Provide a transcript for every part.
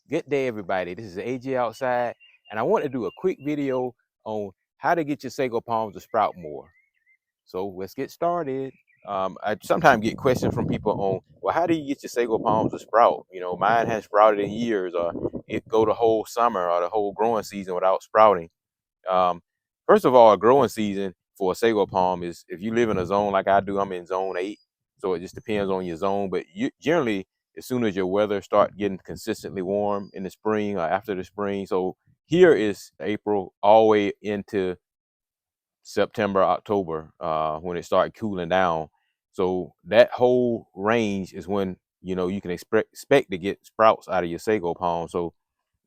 Good day, everybody. This is AJ outside, and I want to do a quick video on how to get your sago palms to sprout more. So let's get started. I sometimes get questions from people on, well, how do you get your sago palms to sprout? You know, mine has sprouted in years, or it go the whole summer or the whole growing season without sprouting. Um, First of all, a growing season for a sago palm is if you live in a zone like I do. I'm in zone 8, so it just depends on your zone. But you generally, as soon as your weather start getting consistently warm in the spring or after the spring, so here is April all the way into September, October, when it started cooling down. So that whole range is when you can expect to get sprouts out of your sago palm. So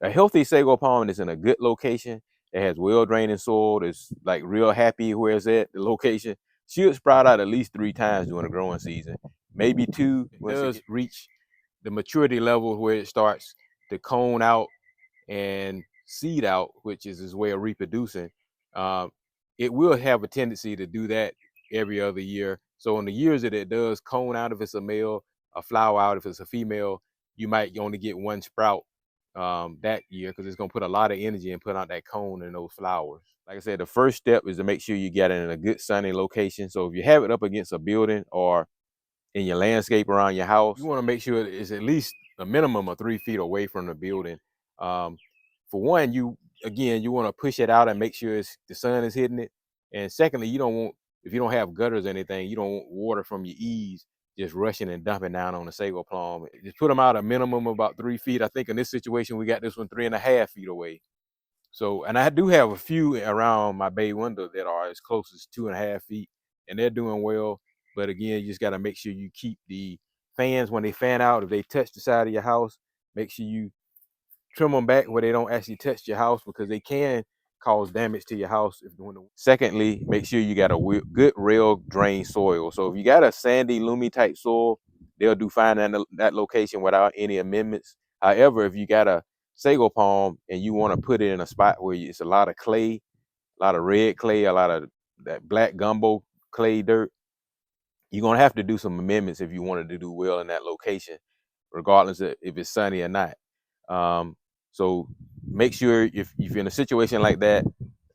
a healthy sago palm is in a good location. It has well draining soil. It's like real happy where it's at. The location should sprout out at least 3 times during the growing season, maybe 2. It does reach the maturity level where it starts to cone out and seed out, which is his way of reproducing. Um, it will have a tendency to do that every other year. So in the years that it does cone out, if it's a male, a flower out if it's a female, you might only get one sprout that year because it's going to put a lot of energy and put out that cone and those flowers. Like I said, the first step is to make sure you get it in a good sunny location. So if you have it up against a building or in your landscape around your house, you want to make sure it's at least a minimum of 3 feet away from the building. Um, for one, you want to push it out and make sure the sun is hitting it. And secondly, you don't want, if you don't have gutters or anything, you don't want water from your eaves just rushing and dumping down on the sago palm. Just put them out a minimum of about 3 feet. I think in this situation, we got this one 3.5 feet away. So, and I do have a few around my bay window that are as close as 2.5 feet, and they're doing well. But again, you just got to make sure you keep the fans when they fan out. If they touch the side of your house, make sure you trim them back where they don't actually touch your house because they can cause damage to your house if doing the. Secondly, make sure you got a good rail drain soil. So if you got a sandy, loomy type soil, they'll do fine in that location without any amendments. However, if you got a sago palm and you want to put it in a spot where it's a lot of clay, a lot of red clay, a lot of that black gumbo clay dirt, you're gonna have to do some amendments if you wanted to do well in that location, regardless of if it's sunny or not. So make sure if you're in a situation like that,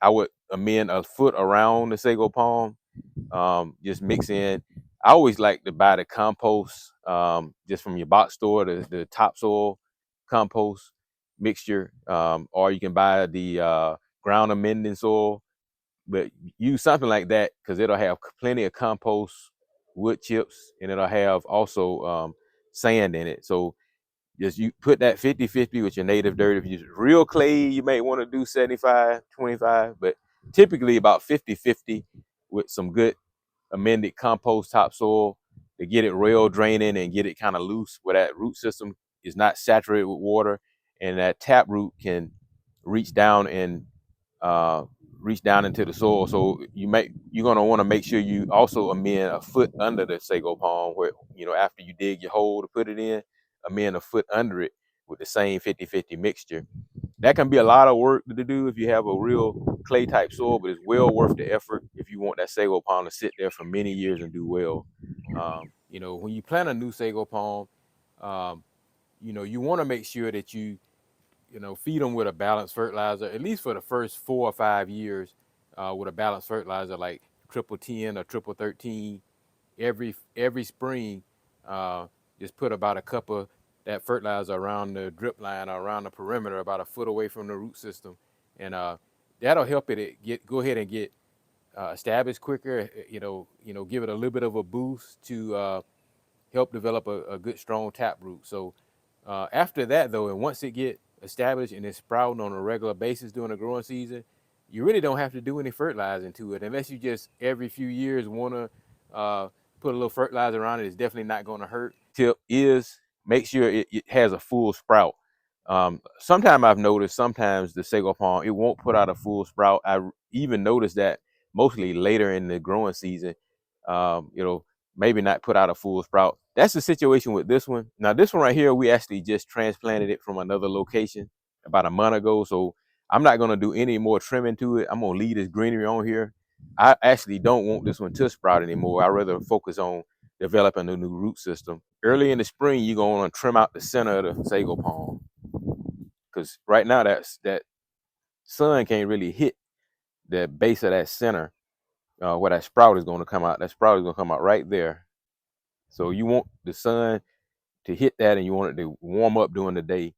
I would amend a foot around the sago palm. Just mix in. I always like to buy the compost just from your box store, the topsoil compost mixture, or you can buy the ground amending soil. But use something like that because it'll have plenty of compost, wood chips, and it'll have also sand in it. So just you put that 50-50 with your native dirt. If you're real clay, you may want to do 75-25, but typically about 50-50 with some good amended compost topsoil to get it rail draining and get it kind of loose where that root system is not saturated with water and that tap root can reach down and uh, reach down into the soil. So you're gonna want to make sure you also amend a foot under the sago palm where after you dig your hole to put it in, amend a foot under it with the same 50-50 mixture. That can be a lot of work to do if you have a real clay type soil, but it's well worth the effort if you want that sago palm to sit there for many years and do well. When you plant a new sago palm, um, you want to make sure that you feed them with a balanced fertilizer, at least for the first 4 or 5 years, with a balanced fertilizer like triple 10 or triple 13 every spring. Uh, just put about a cup of that fertilizer around the drip line or around the perimeter, about a foot away from the root system, and that'll help it go ahead and get established quicker. Give it a little bit of a boost to help develop a good strong tap root. So after that though, and once it get established and it's sprouting on a regular basis during the growing season, you really don't have to do any fertilizing to it unless you just every few years want to put a little fertilizer around it. It's definitely not going to hurt. Tip is make sure it has a full sprout. Sometimes I've noticed sometimes the sago palm it won't put out a full sprout. I even noticed that mostly later in the growing season. Um, you know, Maybe not put out a full sprout. That's the situation with this one. Now, this one right here, we actually just transplanted it from another location about a month ago. So I'm not going to do any more trimming to it. I'm going to leave this greenery on here. I actually don't want this one to sprout anymore. I'd rather focus on developing a new root system. Early in the spring, you're going to trim out the center of the sago palm. because right now that sun can't really hit the base of that center where that sprout is going to come out. That sprout is going to come out right there. So you want the sun to hit that, and you want it to warm up during the day.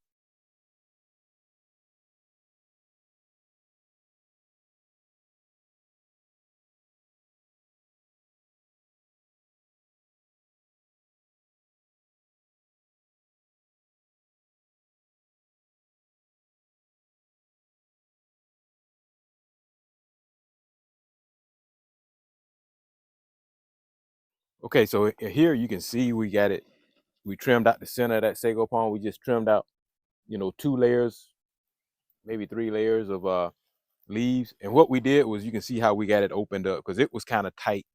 Okay, so here you can see we got it. We trimmed out the center of that sago palm. We just trimmed out, 2 layers, maybe 3 layers of leaves. And what we did was, you can see how we got it opened up because it was kind of tight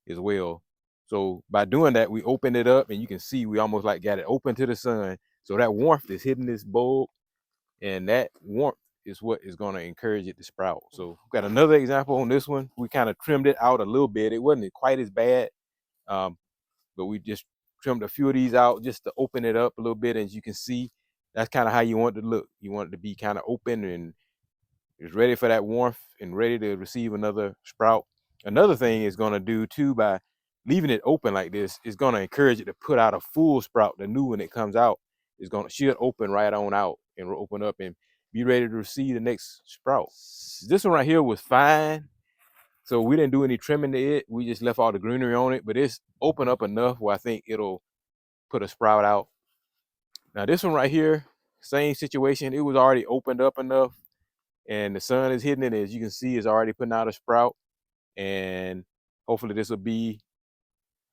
as well. So by doing that, we opened it up, and you can see we almost like got it open to the sun. So that warmth is hitting this bulb, and that warmth is what is going to encourage it to sprout. So we've got another example on this one. We kind of trimmed it out a little bit. It wasn't quite as bad, but we just trimmed a few of these out just to open it up a little bit. As you can see, that's kind of how you want it to look. You want it to be kind of open and it's ready for that warmth and ready to receive another sprout. Another thing it's going to do too, by leaving it open like this, is going to encourage it to put out a full sprout. The new one that comes out should open right on out and open up and be ready to receive the next sprout. This one right here was fine. So we didn't do any trimming to it. We just left all the greenery on it, but it's open up enough where I think it'll put a sprout out. Now this one right here, same situation. It was already opened up enough, and the sun is hitting it. As you can see, it's already putting out a sprout, and hopefully this will be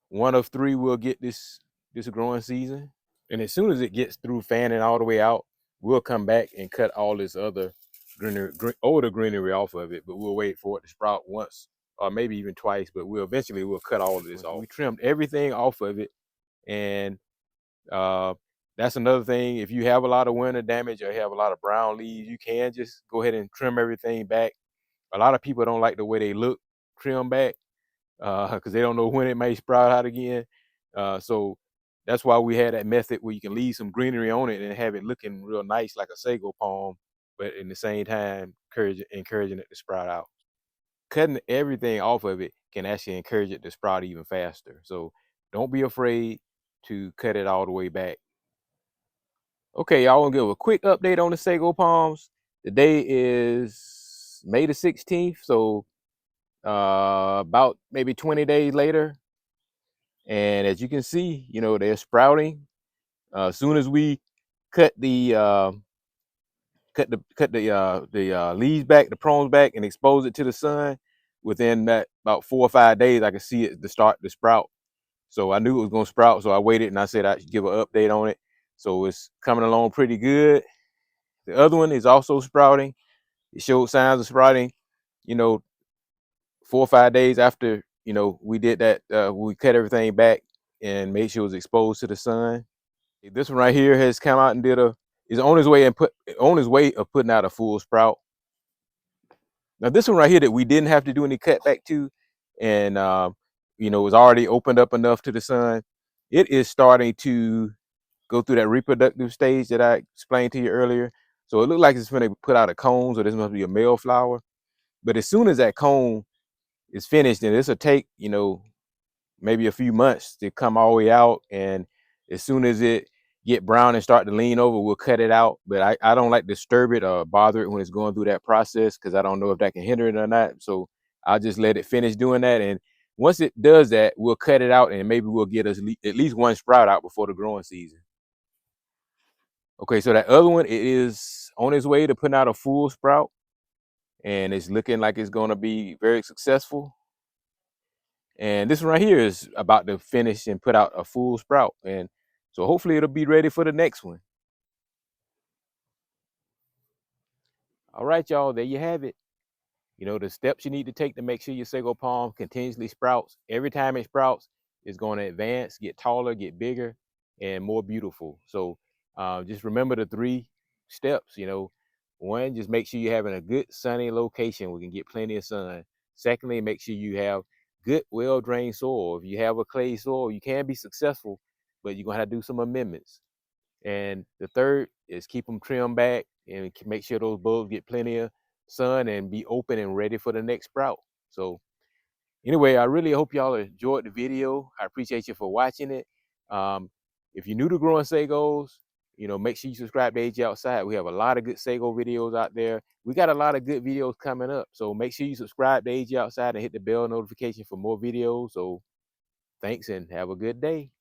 one of 3 we'll get this growing season. And as soon as it gets through fanning all the way out, we'll come back and cut all this other older greenery off of it, but we'll wait for it to sprout once or maybe even twice, but we'll cut all of this off. We trimmed everything off of it, and that's another thing. If you have a lot of winter damage or have a lot of brown leaves, you can just go ahead and trim everything back. A lot of people don't like the way they look trim back because they don't know when it may sprout out again. So that's why we had that method where you can leave some greenery on it and have it looking real nice like a sago palm, but in the same time encouraging it to sprout out. Cutting everything off of it can actually encourage it to sprout even faster. So don't be afraid to cut it all the way back. Okay, y'all, want to give a quick update on the sago palms. Today is May the 16th, so about maybe 20 days later. And as you can see, they're sprouting. As soon as we cut the leaves back, the prunes back, and expose it to the sun, within that about 4 or 5 days, I could see it to start to sprout. So I knew it was going to sprout, so I waited and I said I should give an update on it. So it's coming along pretty good. The other one is also sprouting. It showed signs of sprouting, you know, 4 or 5 days after, we did that. We cut everything back and made sure it was exposed to the sun. This one right here has come out and is on his way of putting out a full sprout. Now this one right here that we didn't have to do any cutback to, and was already opened up enough to the sun. It is starting to go through that reproductive stage that I explained to you earlier. So it looks like it's going to put out a cone, so this must be a male flower. But as soon as that cone is finished, then this will take, maybe a few months to come all the way out. And as soon as it get brown and start to lean over, we'll cut it out. But I don't like to disturb it or bother it when it's going through that process, because I don't know if that can hinder it or not. So I'll just let it finish doing that. And once it does that, we'll cut it out, and maybe we'll get us at least one sprout out before the growing season. Okay, so that other one, it is on its way to putting out a full sprout, and it's looking like it's going to be very successful. And this one right here is about to finish and put out a full sprout. And so hopefully it'll be ready for the next one. All right, y'all, there you have it. The steps you need to take to make sure your sago palm continuously sprouts. Every time it sprouts, it's going to advance, get taller, get bigger, and more beautiful. So just remember the 3 steps. One, just make sure you're having a good sunny location where you can get plenty of sun. Secondly, make sure you have good, well-drained soil. If you have a clay soil, you can be successful, but you're going to have to do some amendments. And the third is keep them trimmed back, and make sure those bulbs get plenty of sun and be open and ready for the next sprout. So anyway, I really hope y'all enjoyed the video. I appreciate you for watching it. If you're new to growing sagos, make sure you subscribe to AG Outside. We have a lot of good sago videos out there. We got a lot of good videos coming up. So make sure you subscribe to AG Outside and hit the bell notification for more videos. So thanks and have a good day.